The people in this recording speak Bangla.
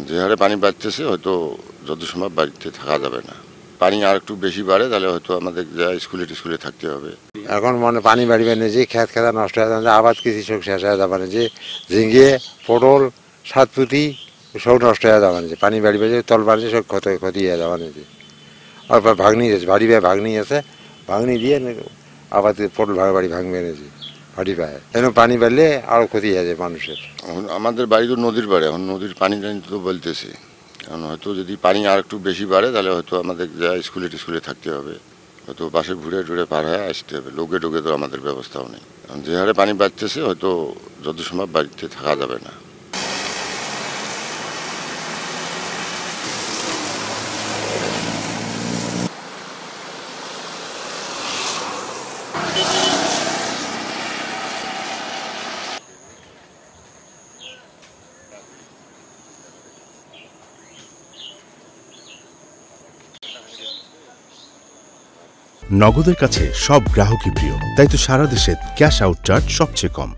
যে হারে পানি বাড়তেছে হয়তো যত সময় বাড়িতে থাকা যাবে না। পানি আর একটু বেশি বাড়ে তাহলে হয়তো আমাদের যা স্কুলে থাকতে হবে। এখন মনে পানি বাড়িবে না যে খেত খেতা নষ্ট হয়ে যাবে, আবাদ কৃষি সব শেষ হয়ে যাবে না যে ঝিঙ্গে পটল সাতপুতি সব নষ্ট হয়ে যাবে না যে পানি বাড়িবে যে তল বাড়ছে সব ক্ষতি হয়ে যাবে না যে আর ভাগনি আছে বাড়ি ভাই ভাগনি আছে ভাগনি দিয়ে আবাদ পটল বাড়ি ভাঙবে না যে ভাড়ি পায় কেন পানি বাড়লে আরও ক্ষতি হয়ে যায় মানুষের। এখন আমাদের বাড়ি তো নদীর পাড়ে, এখন নদীর পানি টানি তো বলতেছে, এখন হয়তো যদি পানি আর একটু বেশি বাড়ে তাহলে হয়তো আমাদের যা স্কুলে থাকতে হবে, হয়তো বাসে ঘুরে টুরে পার হয়ে আসতে হবে। লোকে টোকে তো আমাদের ব্যবস্থাও নেই। এখন যে হারে পানি বাড়তেছে হয়তো যত সময় বাড়িতে থাকা যাবে না। নগদের কাছে সব গ্রাহকই প্রিয়, তাই তো সারা দেশে ক্যাশ আউট চার্জ সবচেয়ে কম।